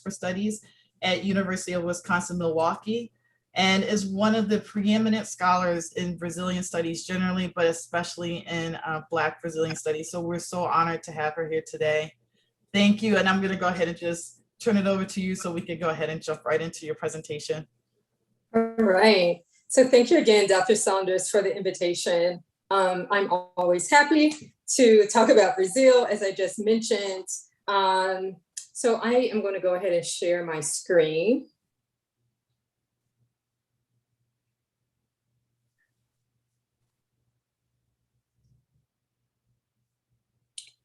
diaspora studies at University of Wisconsin-Milwaukee, and is one of the preeminent scholars in Brazilian studies generally, but especially in Black Brazilian studies. So we're so honored to have her here today. Thank you, and I'm going to go ahead and just turn it over to you so we can go ahead and jump right into your presentation. All right. So thank you again, Dr. Saunders, for the invitation. I'm always happy to talk about Brazil, as I just mentioned. So I am going to go ahead and share my screen.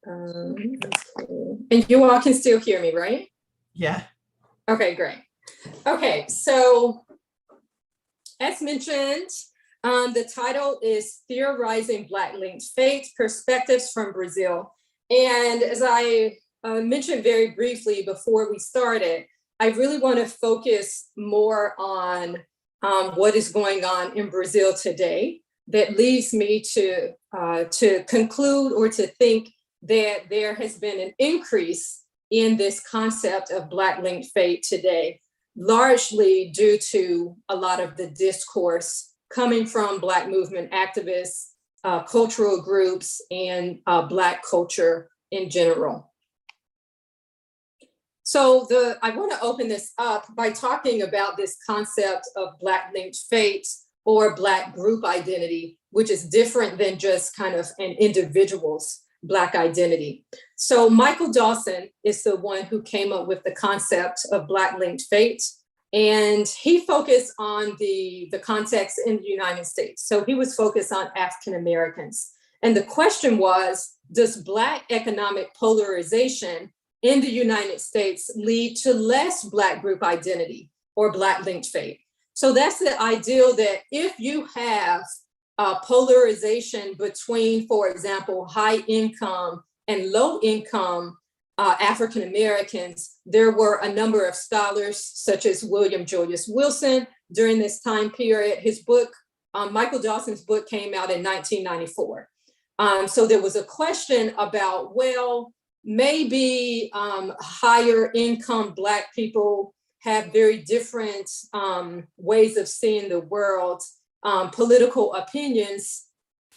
And you all can still hear me, right? Yeah. Okay, great. Okay, so as mentioned, the title is Theorizing Black-Linked Fate, Perspectives from Brazil. And as I mentioned very briefly before we started, I really want to focus more on what is going on in Brazil today that leads me to conclude or to think that there has been an increase in this concept of Black-linked fate today, largely due to a lot of the discourse coming from Black movement activists, cultural groups, and Black culture in general. So I want to open this up by talking about this concept of Black-linked fate or Black group identity, which is different than just kind of an individual's Black identity. So Michael Dawson is the one who came up with the concept of Black-linked fate, and he focused on the context in the United States. So he was focused on African Americans. And the question was, does Black economic polarization in the United States lead to less Black group identity or Black-linked fate? So that's the ideal that if you have polarization between, for example, high income and low income African Americans, there were a number of scholars such as William Julius Wilson during this time period. His book, Michael Dawson's book, came out in 1994. So there was a question about, well, maybe higher income Black people have very different ways of seeing the world, political opinions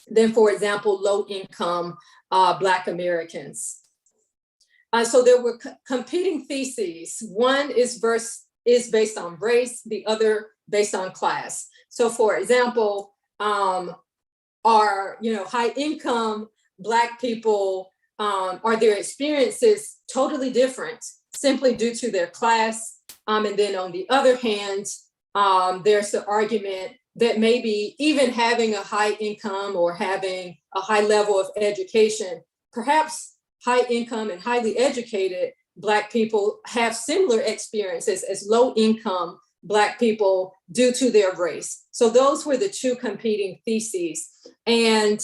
than, for example, low income Black Americans. So there were competing theses. One is based on race, the other based on class. So for example, are high income Black people, are their experiences totally different simply due to their class? And then on the other hand, there's the argument that maybe even having a high income or having a high level of education, perhaps high income and highly educated Black people have similar experiences as low income Black people due to their race. So those were the two competing theses. And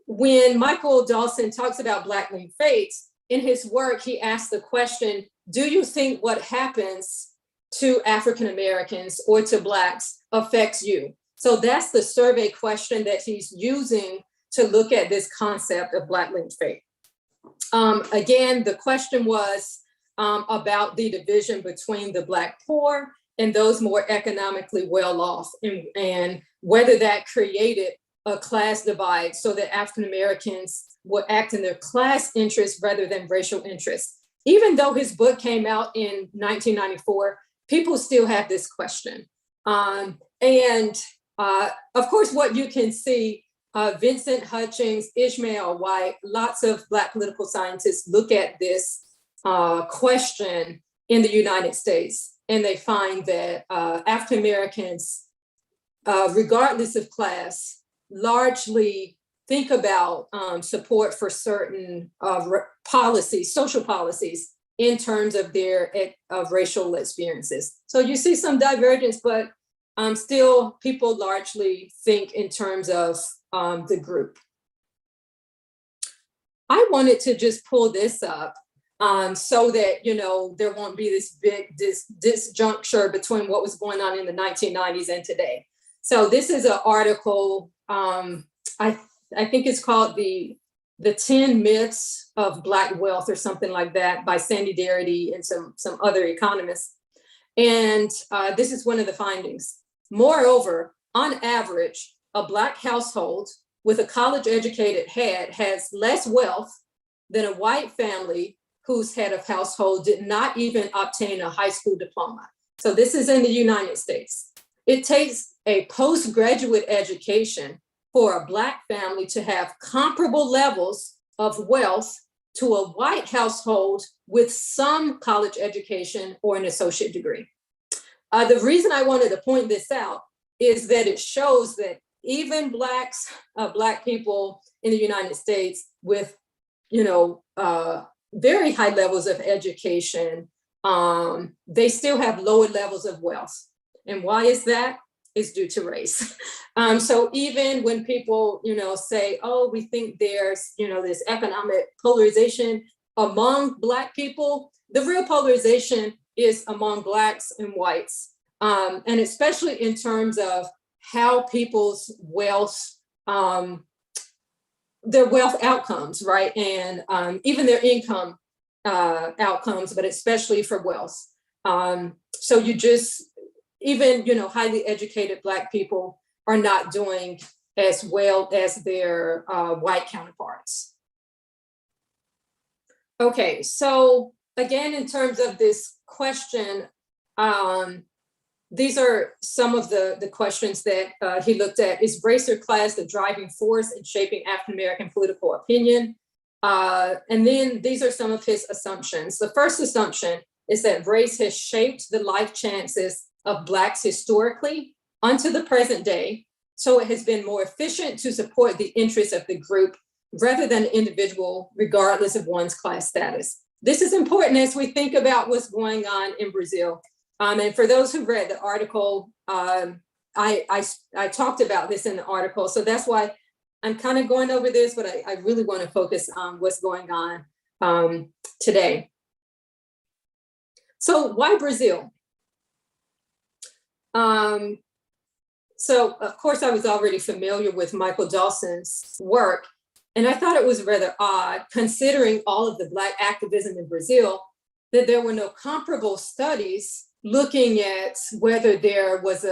when Michael Dawson talks about Black-linked fate, in his work, he asked the question, do you think what happens to African Americans or to Blacks affects you? So that's the survey question that he's using to look at this concept of Black-linked fate. Again, the question was about the division between the Black poor and those more economically well off, and whether that created a class divide so that African Americans would act in their class interests rather than racial interests. Even though his book came out in 1994, people still have this question. And of course, what you can see, Vincent Hutchings, Ishmael White, lots of Black political scientists look at this question in the United States, and they find that African Americans, regardless of class, largely think about support for certain policies, social policies, in terms of their racial experiences. So you see some divergence, but still people largely think in terms of the group. I wanted to just pull this up so that, there won't be this big disjuncture between what was going on in the 1990s and today. So this is an article, I think it's called the The 10 Myths of Black Wealth or something like that by Sandy Darity and some other economists. And this is one of the findings. Moreover, on average, a Black household with a college-educated head has less wealth than a white family whose head of household did not even obtain a high school diploma. So this is in the United States. It takes a postgraduate education for a Black family to have comparable levels of wealth to a white household with some college education or an associate degree. The reason I wanted to point this out is that it shows that even Black people in the United States with, very high levels of education, they still have lower levels of wealth. And why is that? It's due to race. So even when people, say, oh, we think there's, this economic polarization among Black people, the real polarization is among Blacks and whites. And especially in terms of how people's wealth, their wealth outcomes, right? And even their income outcomes, but especially for wealth. So even, highly educated Black people are not doing as well as their white counterparts. Okay, so again, in terms of this question, these are some of the questions that he looked at. Is race or class the driving force in shaping African-American political opinion? And then these are some of his assumptions. The first assumption is that race has shaped the life chances of Blacks historically unto the present day, so it has been more efficient to support the interests of the group rather than the individual, regardless of one's class status. This is important as we think about what's going on in Brazil. And for those who read the article, I talked about this in the article, so that's why I'm kind of going over this, but I really want to focus on what's going on today. So why Brazil? So of course I was already familiar with Michael Dawson's work, and I thought it was rather odd, considering all of the Black activism in Brazil, that there were no comparable studies looking at whether there was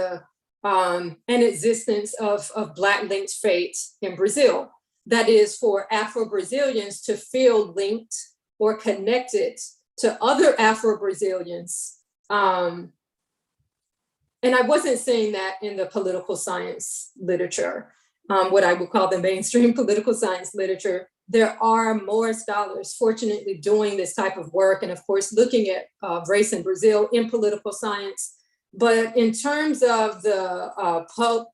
an existence of Black linked fate in Brazil. That is, for Afro-Brazilians to feel linked or connected to other Afro-Brazilians. And I wasn't seeing that in the political science literature, what I would call the mainstream political science literature. There are more scholars, fortunately, doing this type of work, and of course, looking at race in Brazil in political science. But in terms of the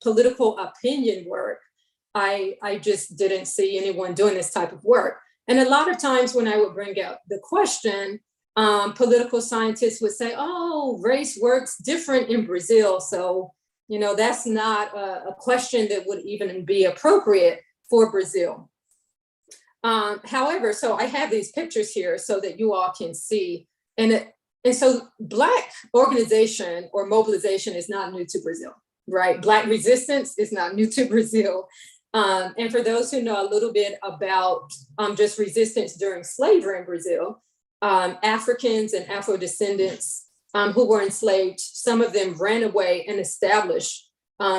political opinion work, I just didn't see anyone doing this type of work. And a lot of times when I would bring out the question, political scientists would say, oh, race works different in Brazil. So, that's not a question that would even be appropriate for Brazil. However, so I have these pictures here so that you all can see. And so Black organization or mobilization is not new to Brazil, right? Black resistance is not new to Brazil. And for those who know a little bit about just resistance during slavery in Brazil, Africans and Afro-descendants who were enslaved, some of them ran away and established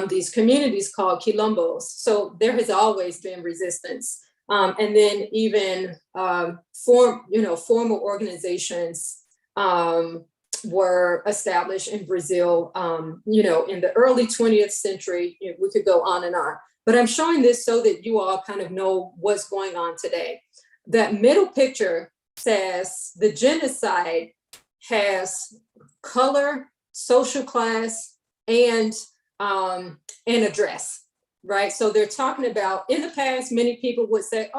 these communities called quilombos. So there has always been resistance. And then even formal organizations were established in Brazil, in the early 20th century. We could go on and on. But I'm showing this so that you all kind of know what's going on today. That middle picture says the genocide has color, social class, and address, right? So they're talking about, in the past, many people would say,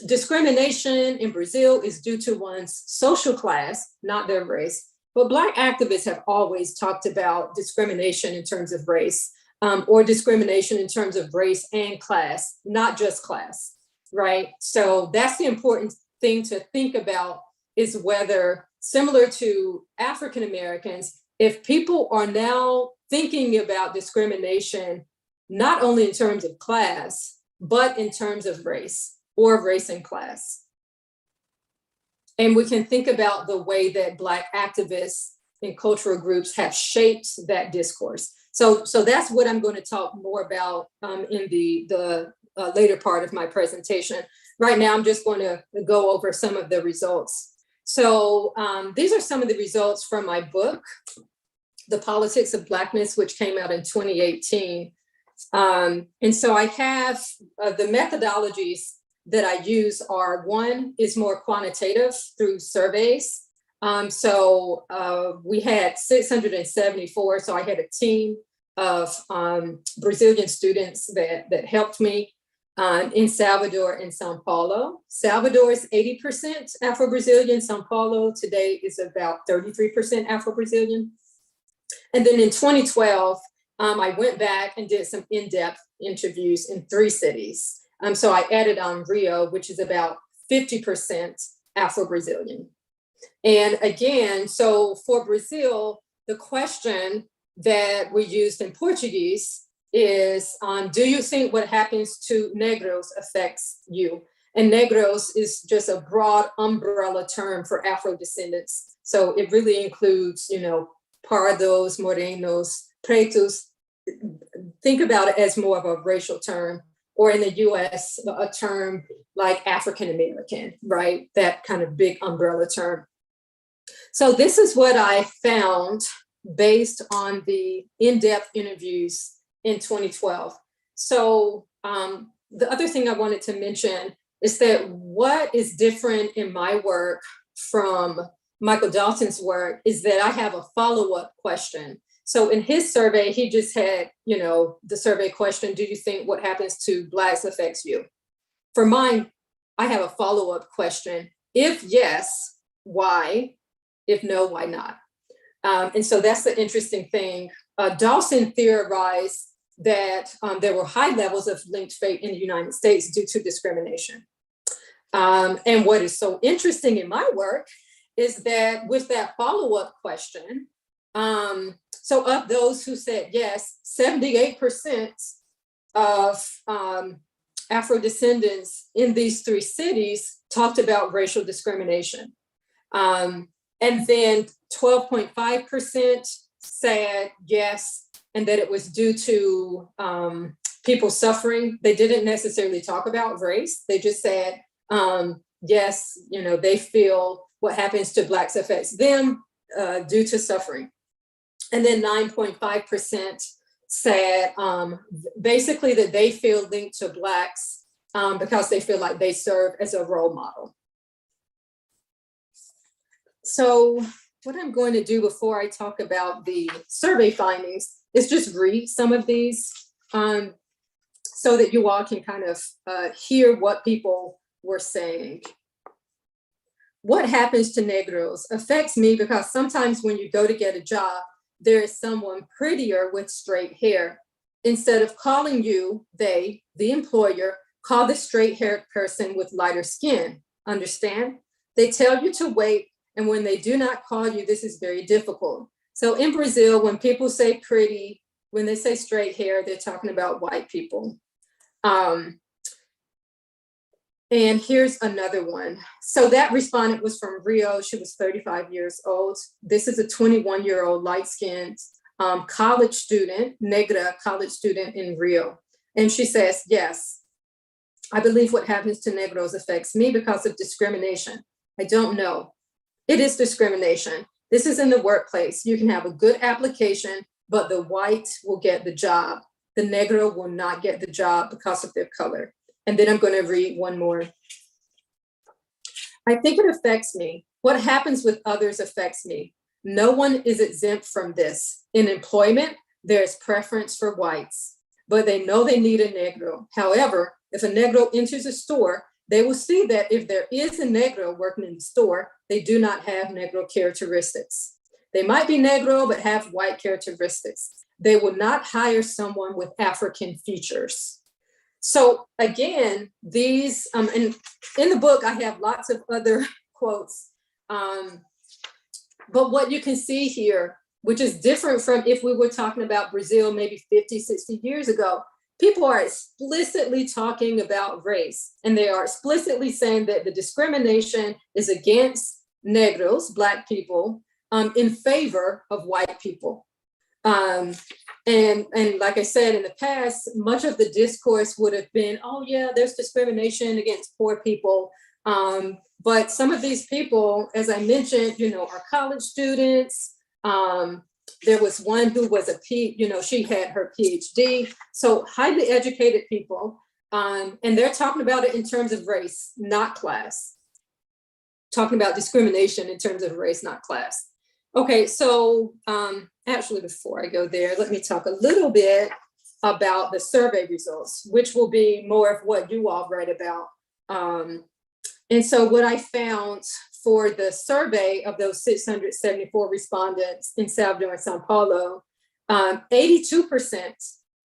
discrimination in Brazil is due to one's social class, not their race. But Black activists have always talked about discrimination in terms of race, or discrimination in terms of race and class, not just class, right? So that's the important thing to think about, is whether, similar to African Americans, if people are now thinking about discrimination, not only in terms of class, but in terms of race or race and class. And we can think about the way that Black activists and cultural groups have shaped that discourse. So that's what I'm going to talk more about in the later part of my presentation. Right now, I'm just going to go over some of the results. So these are some of the results from my book, The Politics of Blackness, which came out in 2018. And so I have the methodologies that I use are, one is more quantitative through surveys. So we had 674, so I had a team of Brazilian students that helped me in Salvador and Sao Paulo. Salvador is 80% Afro-Brazilian. Sao Paulo today is about 33% Afro-Brazilian. And then in 2012, I went back and did some in-depth interviews in 3 cities. So I added on Rio, which is about 50% Afro-Brazilian. And again, so for Brazil, the question that we used in Portuguese is, do you think what happens to Negros affects you? And Negros is just a broad umbrella term for Afro-descendants. So it really includes, Pardos, Morenos, Pretos. Think about it as more of a racial term, or in the US, a term like African American, right? That kind of big umbrella term. So this is what I found based on the in-depth interviews in 2012. So the other thing I wanted to mention is that what is different in my work from Michael Dalton's work is that I have a follow-up question. So in his survey, he just had, the survey question, do you think what happens to Blacks affects you? For mine, I have a follow-up question. If yes, why? If no, why not? And so that's the interesting thing. Dawson theorized that there were high levels of linked fate in the United States due to discrimination. And what is so interesting in my work is that with that follow-up question, so of those who said yes, 78% of Afro-descendants in these 3 cities talked about racial discrimination. And then 12.5% said yes, and that it was due to people suffering. They didn't necessarily talk about race. They just said, yes, they feel what happens to Blacks affects them due to suffering. And then 9.5% said basically that they feel linked to Blacks because they feel like they serve as a role model. So what I'm going to do before I talk about the survey findings is just read some of these so that you all can kind of hear what people were saying. What happens to Negros affects me because sometimes when you go to get a job, there is someone prettier with straight hair. Instead of calling you, they, the employer, call the straight-haired person with lighter skin. Understand? They tell you to wait, and when they do not call you, this is very difficult. So in Brazil, when people say pretty, when they say straight hair, they're talking about white people. And here's another one. So that respondent was from Rio. She was 35 years old. This is a 21-year-old light-skinned college student, negra college student in Rio. And she says, yes, I believe what happens to Negros affects me because of discrimination. I don't know. It is discrimination. This is in the workplace. You can have a good application, but the white will get the job. The Negro will not get the job because of their color. And then I'm going to read one more. I think it affects me. What happens with others affects me. No one is exempt from this. In employment, there's preference for whites, but they know they need a Negro. However, if a Negro enters a store, they will see that if there is a Negro working in the store, they do not have Negro characteristics. They might be Negro, but have white characteristics. They will not hire someone with African features. So again, these, and in the book, I have lots of other quotes. But what you can see here, which is different from if we were talking about Brazil maybe 50, 60 years ago, people are explicitly talking about race, and they are explicitly saying that the discrimination is against negros, Black people, in favor of white people. And like I said, in the past, much of the discourse would have been, oh yeah, there's discrimination against poor people. But some of these people, as I mentioned, are college students. There was one who was she had her PhD. So highly educated people. And they're talking about it in terms of race, not class. Talking about discrimination in terms of race, not class. Okay, so actually before I go there, let me talk a little bit about the survey results, which will be more of what you all read about. And so what I found for the survey of those 674 respondents in Salvador and Sao Paulo, 82%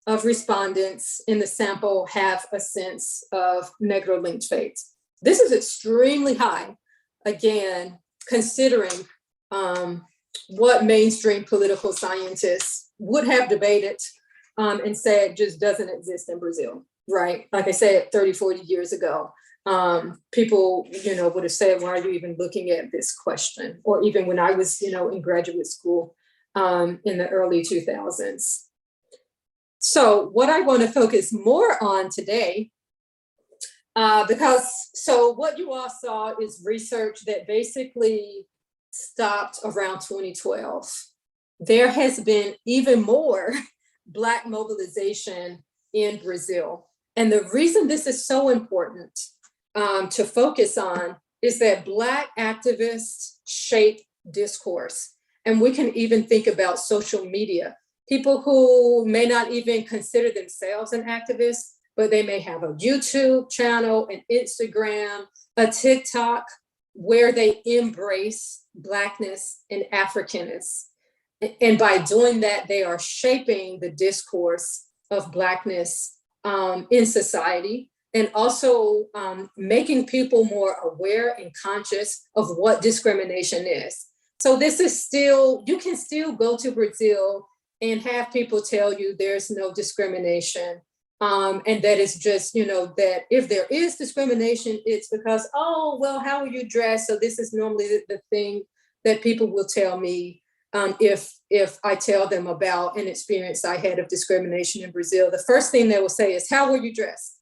of respondents in the sample have a sense of Negro-linked fate. This is extremely high, again, considering what mainstream political scientists would have debated and said just doesn't exist in Brazil, right? Like I said, 30, 40 years ago, people, would have said, why are you even looking at this question? Or even when I was, in graduate school in the early 2000s. So what I want to focus more on today, so what you all saw is research that basically stopped around 2012. There has been even more Black mobilization in Brazil. And the reason this is so important to focus on is that Black activists shape discourse. And we can even think about social media. People who may not even consider themselves an activist, but they may have a YouTube channel, an Instagram, a TikTok, where they embrace Blackness and Africanness. And by doing that, they are shaping the discourse of Blackness in society, and also making people more aware and conscious of what discrimination is. So this is still, you can still go to Brazil and have people tell you there's no discrimination. And that is just, that if there is discrimination, it's because, oh, well, how are you dressed? So this is normally the thing that people will tell me if I tell them about an experience I had of discrimination in Brazil. The first thing they will say is, how were you dressed?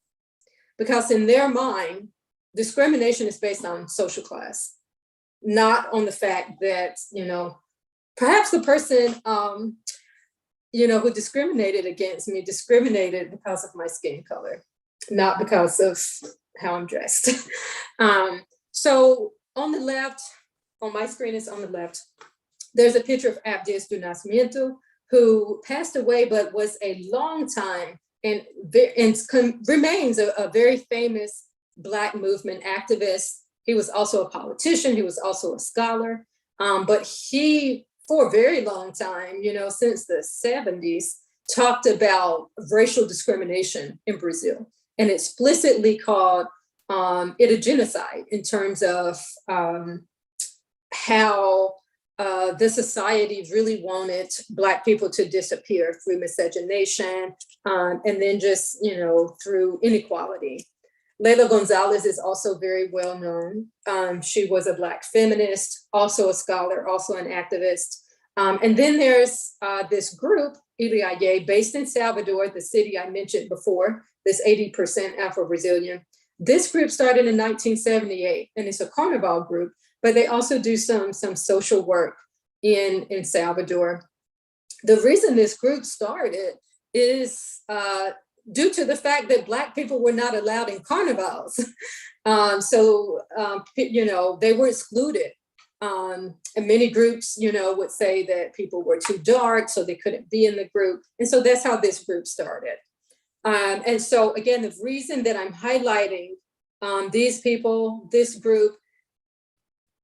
Because in their mind, discrimination is based on social class, not on the fact that, perhaps the person who discriminated against me discriminated because of my skin color, not because of how I'm dressed. So on the left, on my screen is on the left, there's a picture of Abdias do Nascimento, who passed away, but was a long time and remains a very famous Black movement activist. He was also a politician, he was also a scholar, but he, for a very long time, since the 70s, talked about racial discrimination in Brazil and explicitly called it a genocide in terms of how the society really wanted Black people to disappear through miscegenation and then just, through inequality. Leila Gonzalez is also very well known. She was a Black feminist, also a scholar, also an activist. And then there's this group, Iriaye, based in Salvador, the city I mentioned before, this 80% Afro-Brazilian. This group started in 1978, and it's a Carnival group, but they also do some social work in Salvador. The reason this group started is due to the fact that Black people were not allowed in carnivals. They were excluded. And many groups, would say that people were too dark, so they couldn't be in the group. And so that's how this group started. And so again, the reason that I'm highlighting these people, this group,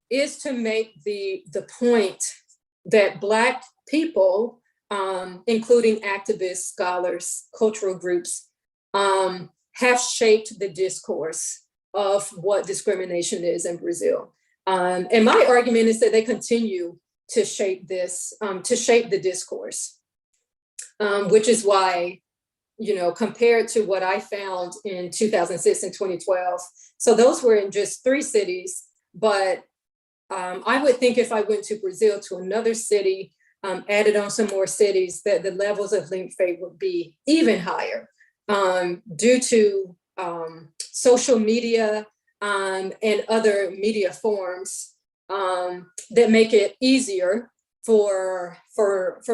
is to make the point that Black people, including activists, scholars, cultural groups, have shaped the discourse of what discrimination is in Brazil. And my argument is that they continue to shape this, to shape the discourse, which is why compared to what I found in 2006 and 2012. So those were in just 3 cities, but I would think if I went to Brazil, to another city, added on some more cities, that the levels of linked fate would be even higher due to social media and other media forms that make it easier for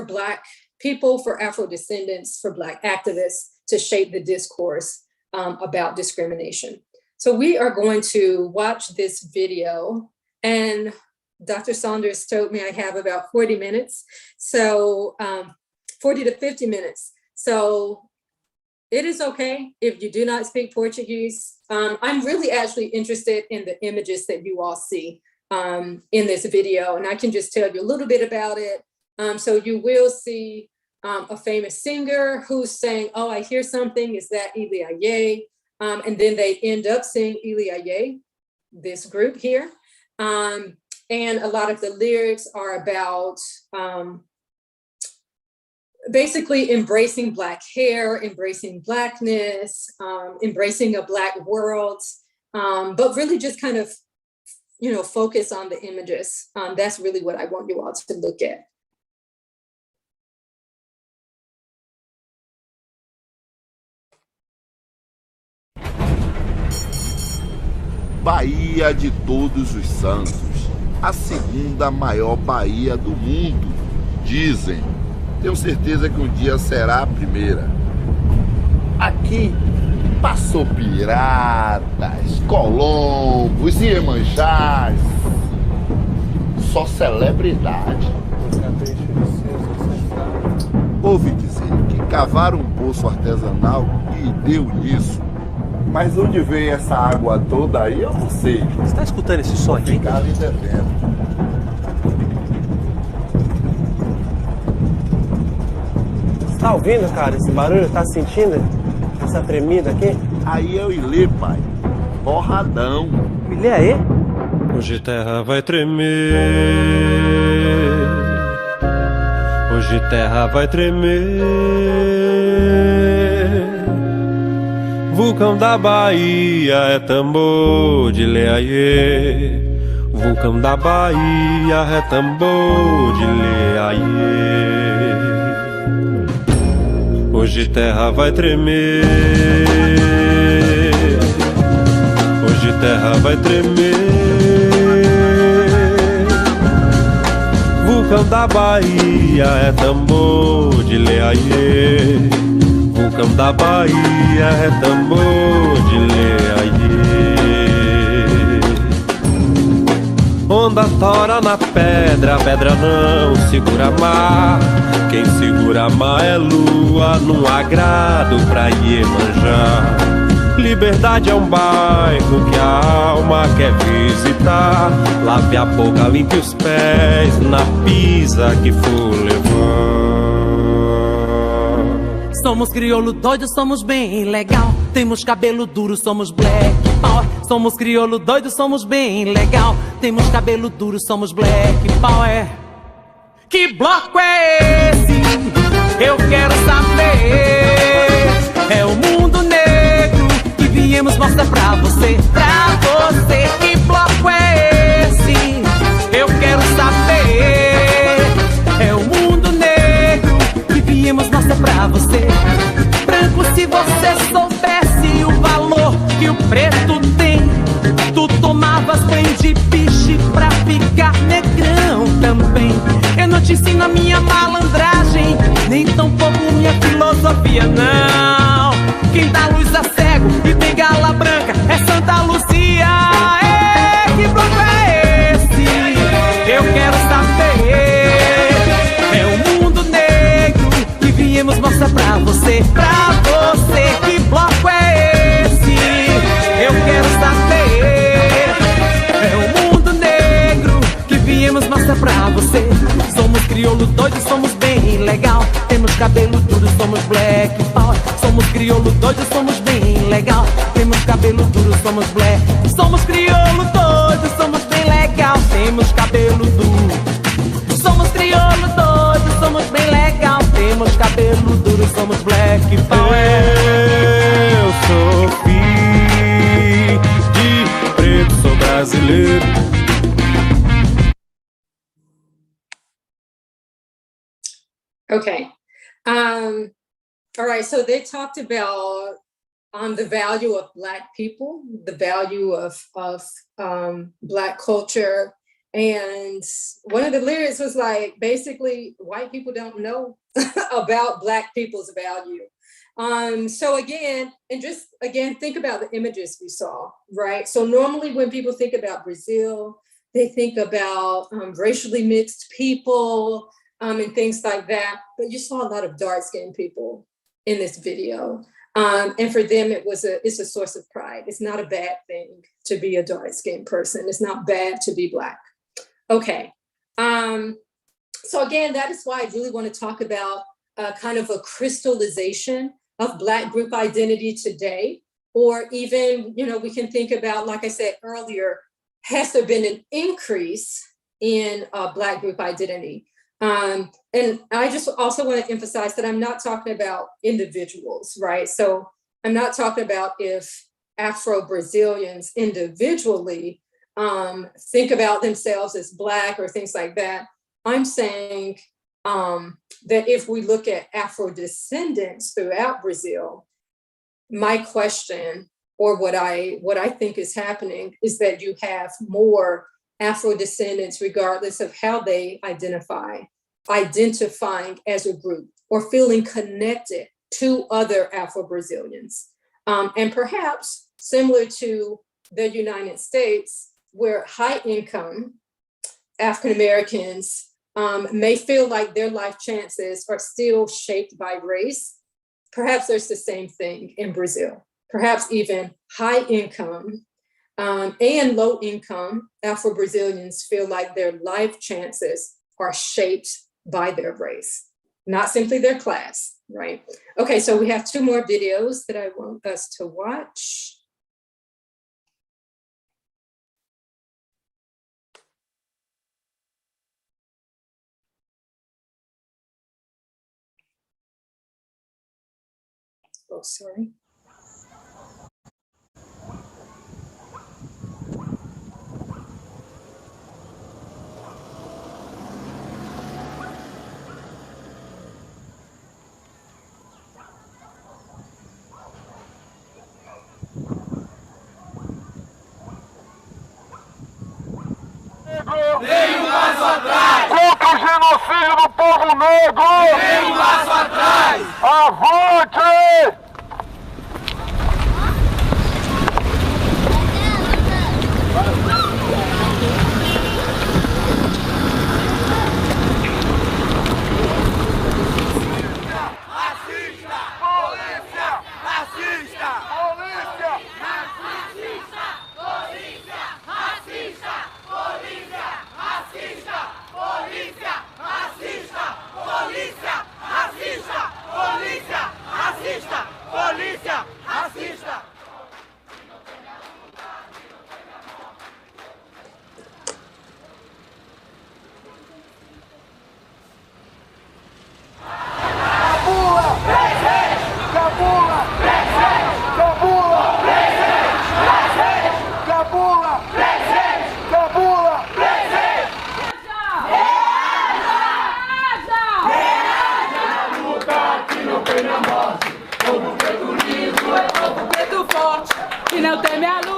Black people, for Afro-descendants, for Black activists to shape the discourse about discrimination. So we are going to watch this video, and Dr. Saunders told me I have about 40 minutes, so 40 to 50 minutes. So it is okay if you do not speak Portuguese. I'm really actually interested in the images that you all see in this video, and I can just tell you a little bit about it. So you will see a famous singer who's saying, "Oh, I hear something, is that Ili Aye?" And then they end up saying Ili Aye, this group here. And a lot of the lyrics are about basically embracing Black hair, embracing Blackness, embracing a Black world, but really just kind of, focus on the images. That's really what I want you all to look at. Baía de Todos os Santos, a segunda maior baía do mundo, dizem. Tenho certeza que um dia será a primeira. Aqui passou piratas, colombos, iemanjás, só celebridade. Ouvi dizer que cavaram um poço artesanal e deu nisso. Mas onde veio essa água toda aí, eu não sei. Você está escutando esse som aqui? Ficar ali devendo. Você tá ouvindo, cara, esse barulho? Tá sentindo essa tremida aqui? Aí é o Ilê, pai. Borradão. Ilê aí? Hoje terra vai tremer. Hoje terra vai tremer. Vulcão da Bahia é tambor de leaiê. Vulcão da Bahia é tambor de leaiê. Hoje terra vai tremer. Hoje terra vai tremer. Vulcão da Bahia é tambor de leaiê. Vulcão da Bahia é tambor de leaiê. Onda tora na pedra, a pedra não segura mar. Quem segura mar é lua, num agrado pra Iemanjá. Liberdade é um bairro que a alma quer visitar. Lave a boca, limpe os pés na pisa que for levar. Somos crioulo doido, somos bem legal. Temos cabelo duro, somos black power. Somos crioulo doido, somos bem legal. Temos cabelo duro, somos black power. Que bloco é esse? Eu quero saber. É o mundo negro que viemos mostrar pra você. Pra você, que bloco é esse? Eu quero saber. É o mundo negro que viemos mostrar pra você. Branco, se você soubesse o valor que o preto tem, tu tomavas banho de piche pra ficar negrão também. Eu não te ensino a minha malandragem, nem tampouco minha filosofia, não. Quem dá luz a cego e tem gala branca é Santa Luzia. Que bloco é esse? Eu quero saber. É o mundo negro que viemos mostrar pra você. Pra você, que bloco é esse? Eu quero saber. É o mundo negro que viemos mostrar pra você. Somos crioulo doido, somos bem legal. Temos cabelo duro, somos black power. Somos crioulo doido, somos bem legal. Temos cabelo duro, somos black. Somos crioulo doido, somos bem legal. Temos cabelo duro. Somos crioulo doido, somos bem legal. Temos cabelo cabelo duro, somos black power. Eu sou filho de preto, sou brasileiro. Okay. All right. So they talked about the value of Black people, the value of Black culture. And one of the lyrics was like, basically, white people don't know about Black people's value. So again, think about the images we saw, right? So normally when people think about Brazil, they think about racially mixed people and things like that. But you saw a lot of dark-skinned people in this video. And for them, it's a source of pride. It's not a bad thing to be a dark-skinned person. It's not bad to be Black. Okay. So again, that is why I really want to talk about kind of a crystallization of Black group identity today, or even, we can think about, like I said earlier, has there been an increase in Black group identity? And I just also want to emphasize that I'm not talking about individuals, right? So I'm not talking about if Afro-Brazilians individually think about themselves as Black or things like that. I'm saying that if we look at Afro-descendants throughout Brazil, my question, or what I think is happening, is that you have more Afro-descendants, regardless of how they identifying as a group or feeling connected to other Afro-Brazilians. And perhaps similar to the United States, where high-income African-Americans may feel like their life chances are still shaped by race. Perhaps there's the same thing in Brazil. Perhaps even high-income and low-income Afro-Brazilians feel like their life chances are shaped by their race, not simply their class, right? Okay, so we have 2 more videos that I want us to watch. Oh, sorry. Nem um passo atrás! Contra o genocídio do povo negro! Nem um passo atrás! Avante!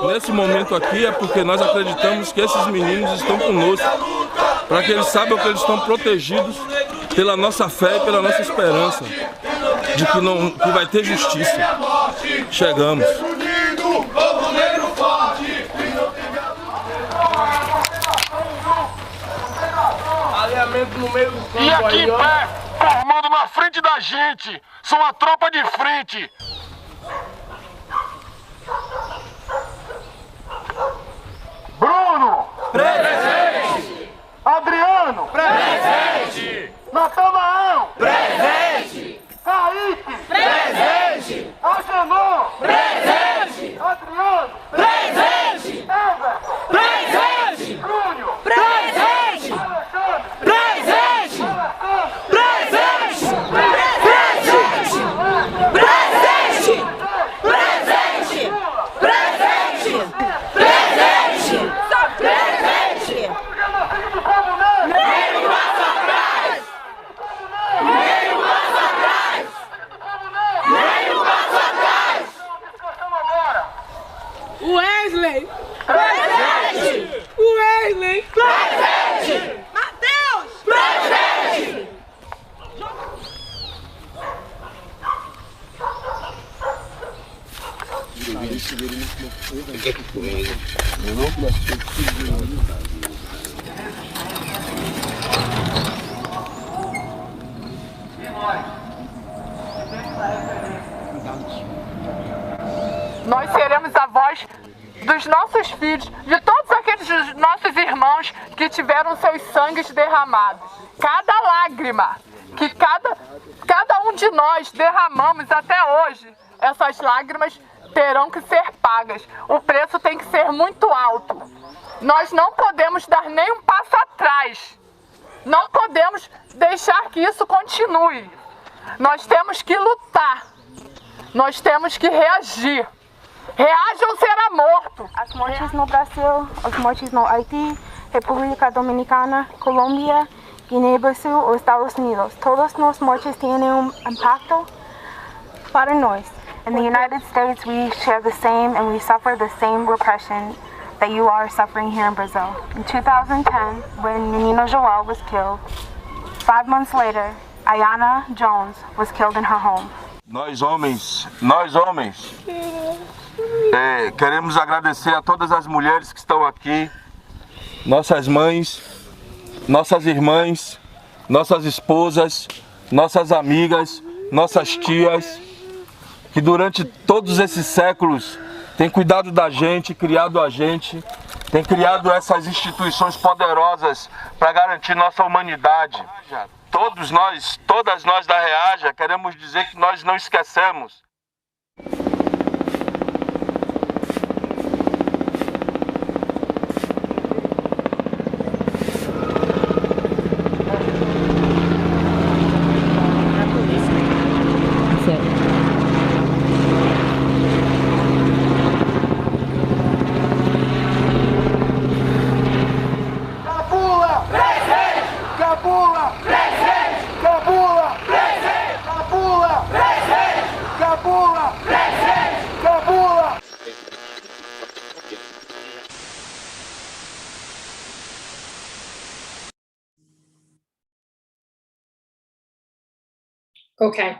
Nesse momento aqui é porque nós acreditamos que esses meninos estão conosco, para que eles saibam que eles estão protegidos pela nossa fé e pela nossa esperança de que vai ter justiça. Chegamos. Alinhamento no meio do campo. E aqui em pé, formando na frente da gente, são a tropa de frente. Bruno! Presente! Adriano! Presente! Natanael! Presente! Kaique! Presente! Agenor! Presente! Adriano! Presente! Ever! Presente! Júnior! Presente! Alexandre! Presente! Alexandre! Presente! Presente! Nós seremos a voz dos nossos filhos, de todos aqueles nossos irmãos que tiveram seus sangues derramados. Cada lágrima que cada um de nós derramamos até hoje, essas lágrimas terão que ser pagas. O preço tem que ser muito alto. Nós não podemos dar nem um passo atrás. Não podemos deixar que isso continue. Nós temos que lutar. Nós temos que reagir. Reage ou será morto. As mortes no Brasil, as mortes no Haiti, República Dominicana, Colômbia, Guiné-Bissau ou Estados Unidos. Todas as mortes têm impacto para nós. In the United States, we share the same and we suffer the same repression that you are suffering here in Brazil. In 2010, when Menino Joel was killed, 5 months later, Ayana Jones was killed in her home. Nós homens, queremos agradecer a todas as mulheres que estão aqui, nossas mães, nossas irmãs, nossas esposas, nossas amigas, nossas tias, que durante todos esses séculos têm cuidado da gente, criado a gente, têm criado essas instituições poderosas para garantir nossa humanidade. Todas nós da Reaja queremos dizer que nós não esquecemos. Okay,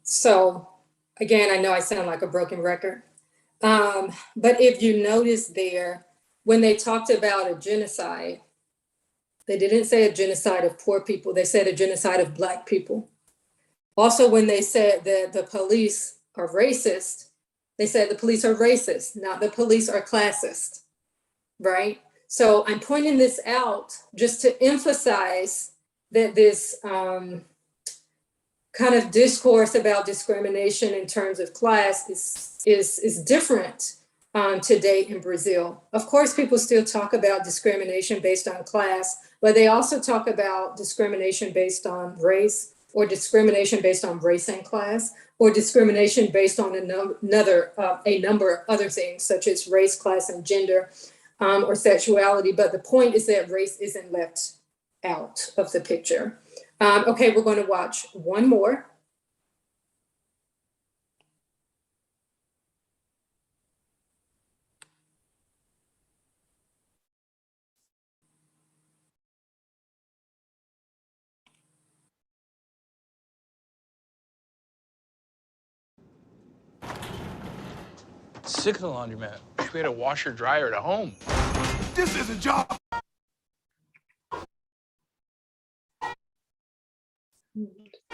so again, I know I sound like a broken record, but if you notice there, when they talked about a genocide, they didn't say a genocide of poor people, they said a genocide of Black people. Also, when they said that the police are racist, they said the police are racist, not the police are classist, right? So I'm pointing this out just to emphasize that this kind of discourse about discrimination in terms of class is different today in Brazil. Of course, people still talk about discrimination based on class, but they also talk about discrimination based on race, or discrimination based on race and class, or discrimination based on a number of other things, such as race, class, and gender, or sexuality. But the point is that race isn't left out of the picture. Okay, we're going to watch one more. Sick of the laundromat. We had a washer dryer at home. This is a job.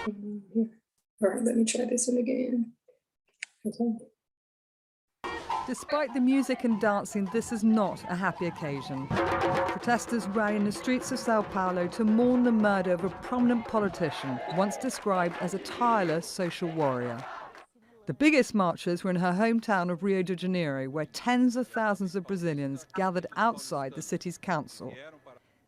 All right, let me try this one again. Okay. Despite the music and dancing, this is not a happy occasion. Protesters rally in the streets of Sao Paulo to mourn the murder of a prominent politician, once described as a tireless social warrior. The biggest marchers were in her hometown of Rio de Janeiro, where tens of thousands of Brazilians gathered outside the city's council.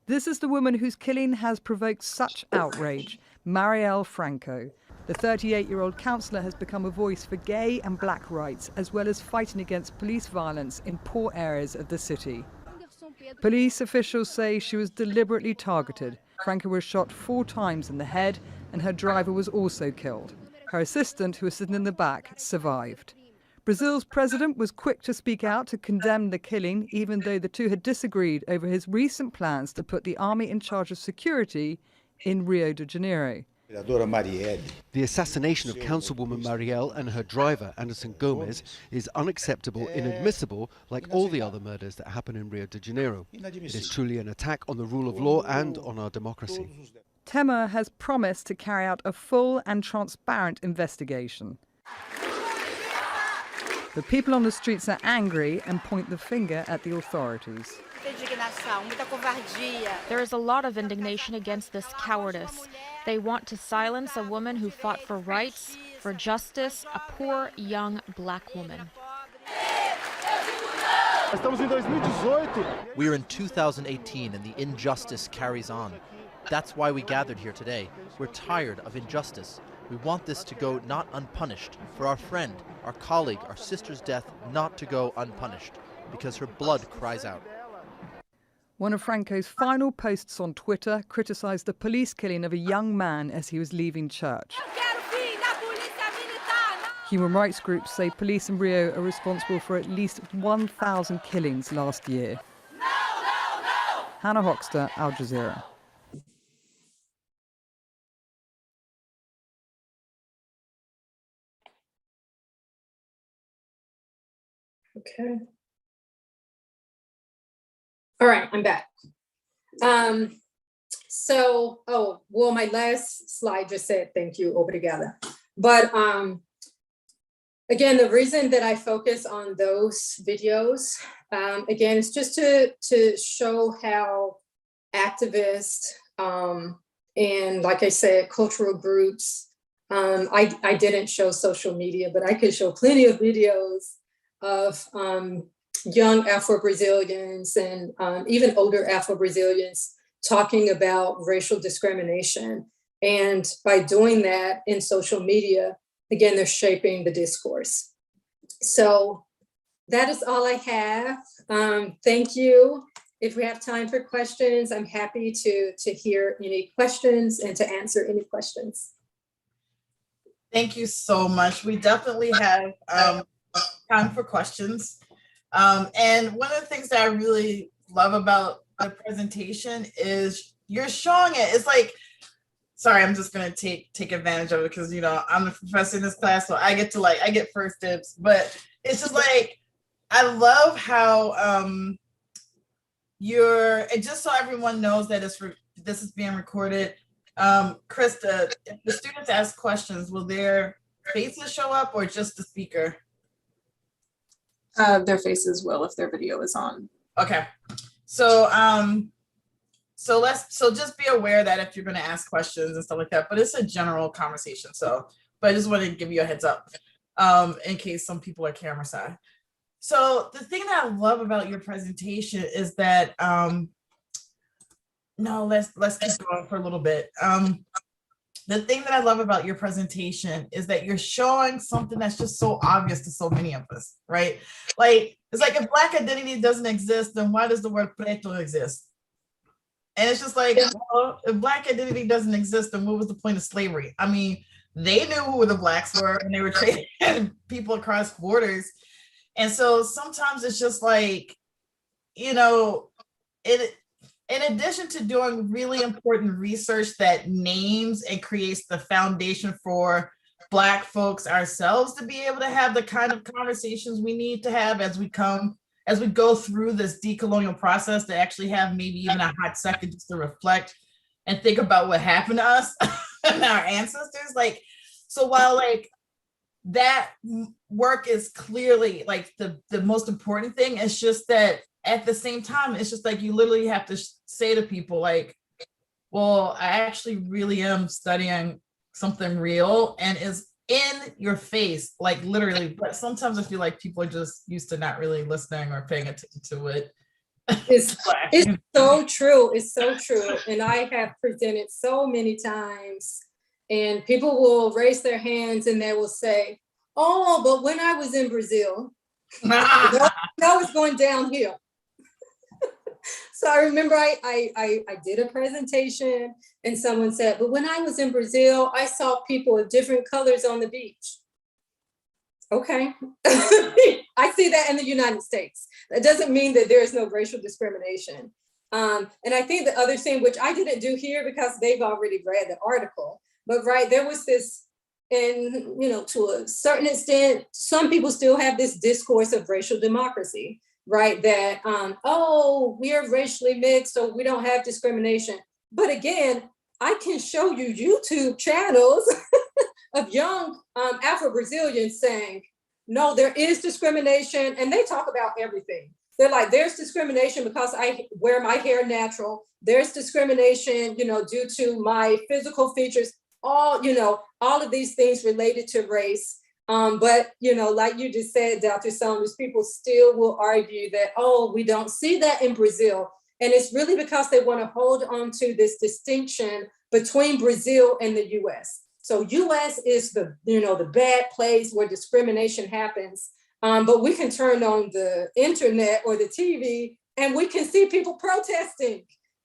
This is the woman whose killing has provoked such outrage, Marielle Franco. The 38-year-old councillor has become a voice for gay and black rights, as well as fighting against police violence in poor areas of the city. Police officials say she was deliberately targeted. Franco was shot 4 times in the head, and her driver was also killed. Her assistant, who was sitting in the back, survived. Brazil's president was quick to speak out to condemn the killing, even though the two had disagreed over his recent plans to put the army in charge of security in Rio de Janeiro. The assassination of Councilwoman Marielle and her driver, Anderson Gomez, is unacceptable, inadmissible, like all the other murders that happen in Rio de Janeiro. It is truly an attack on the rule of law and on our democracy. Temer has promised to carry out a full and transparent investigation. The people on the streets are angry and point the finger at the authorities. There is a lot of indignation against this cowardice. They want to silence a woman who fought for rights, for justice, a poor, young black woman. We are in 2018 and the injustice carries on. That's why we gathered here today. We're tired of injustice. We want this to go not unpunished, for our friend, our colleague, our sister's death not to go unpunished, because her blood cries out. One of Franco's final posts on Twitter criticized the police killing of a young man as he was leaving church. Human rights groups say police in Rio are responsible for at least 1,000 killings last year. Hannah Hoxter, Al Jazeera. Okay. All right, I'm back. My last slide just said thank you, obrigada. But again, the reason that I focus on those videos, again, is just to show how activists and, like I said, cultural groups, I didn't show social media, but I could show plenty of videos of young Afro-Brazilians and even older Afro-Brazilians talking about racial discrimination. And by doing that in social media, again, they're shaping the discourse. So that is all I have. Thank you. If we have time for questions, I'm happy to hear any questions and to answer any questions. Thank you so much. We definitely have time for questions. And one of the things that I really love about the presentation is you're showing it. It's like, sorry, I'm just gonna take advantage of it because I'm the professor in this class, so I get first dibs. But it's just like I love how and just so everyone knows that this is being recorded. Krista, if the students ask questions, will their faces show up or just the speaker? Their faces will if their video is on. Okay, so just be aware that if you're going to ask questions and stuff like that, but it's a general conversation. But I just wanted to give you a heads up in case some people are camera shy. So the thing that I love about your presentation is that let's keep going for a little bit. The thing that I love about your presentation is that you're showing something that's just so obvious to so many of us, right? Like, it's like if Black identity doesn't exist, then why does the word preto exist? And it's just like, well, if Black identity doesn't exist, then what was the point of slavery? I mean, they knew who the Blacks were and they were trading people across borders. And so sometimes it's just like, in addition to doing really important research that names and creates the foundation for Black folks ourselves to be able to have the kind of conversations we need to have as we go through this decolonial process, to actually have maybe even a hot second just to reflect and think about what happened to us and our ancestors. Like, so while like that work is clearly like the most important thing, it's just that at the same time, it's just like you literally have to say to people like, well, I actually really am studying something real and is in your face, like literally. But sometimes I feel like people are just used to not really listening or paying attention to it. It's so true. It's so true. And I have presented so many times and people will raise their hands and they will say, oh, but when I was in Brazil, that was going downhill. So I remember I did a presentation and someone said, but when I was in Brazil, I saw people of different colors on the beach. Okay. I see that in the United States. That doesn't mean that there is no racial discrimination. And I think the other thing, which I didn't do here because they've already read the article, But right, there was this, and to a certain extent, some people still have this discourse of racial democracy, right? That, oh, we are racially mixed, so we don't have discrimination. But again, I can show you YouTube channels of young Afro-Brazilians saying, no, there is discrimination, and they talk about everything. They're like, there's discrimination because I wear my hair natural. There's discrimination, due to my physical features, all of these things related to race. But, like you just said, Dr. Summers, people still will argue that, oh, we don't see that in Brazil. And it's really because they want to hold on to this distinction between Brazil and the US. So US is the bad place where discrimination happens. But we can turn on the internet or the TV and we can see people protesting.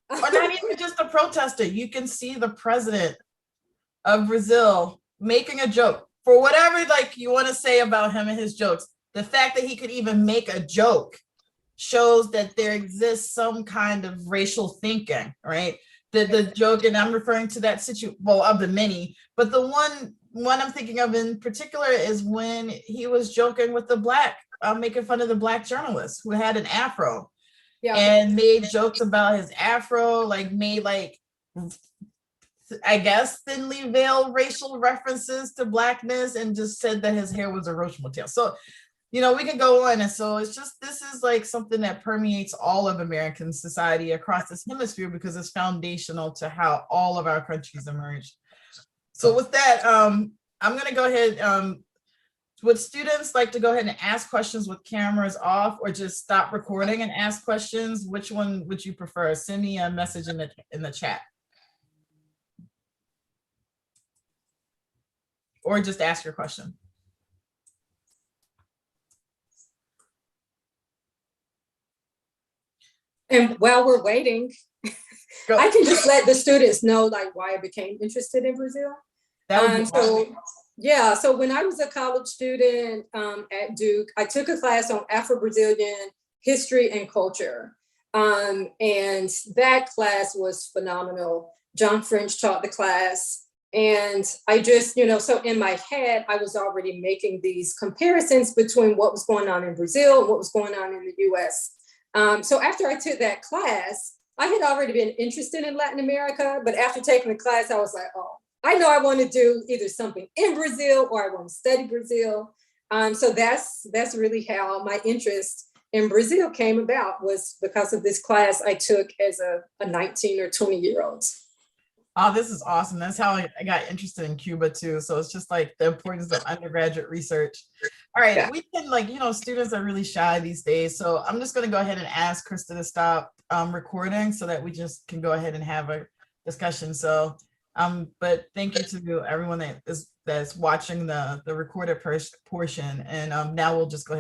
Or not even just a protester. You can see the president of Brazil making a joke for whatever you want to say about him and his jokes. The fact that he could even make a joke shows that there exists some kind of racial thinking, right? The joke, and I'm referring to that situation, well, of the many, but the one I'm thinking of in particular is when he was joking with the making fun of the Black journalist who had an afro, and made jokes about his afro, I guess thinly veiled racial references to Blackness, and just said that his hair was a roach motel. So we can go on. And so it's just, this is something that permeates all of American society across this hemisphere because it's foundational to how all of our countries emerged. So with that, I'm going to go ahead. Would students like to go ahead and ask questions with cameras off, or just stop recording and ask questions? Which one would you prefer? Send me a message in the chat. Or just ask your question. And while we're waiting, I can just let the students know why I became interested in Brazil. So when I was a college student at Duke, I took a class on Afro-Brazilian history and culture. And that class was phenomenal. John French taught the class. And I just, so in my head, I was already making these comparisons between what was going on in Brazil and what was going on in the US. So after I took that class, I had already been interested in Latin America, but after taking the class, I was like, oh, I know I want to do either something in Brazil or I want to study Brazil. So that's really how my interest in Brazil came about, was because of this class I took as a 19 or 20-year-old. Oh, this is awesome. That's how I got interested in Cuba too. So it's just the importance of undergraduate research. All right, we can students are really shy these days. So I'm just going to go ahead and ask Krista to stop recording so that we just can go ahead and have a discussion. So, but thank you to everyone that's watching the recorded portion. And now we'll just go ahead.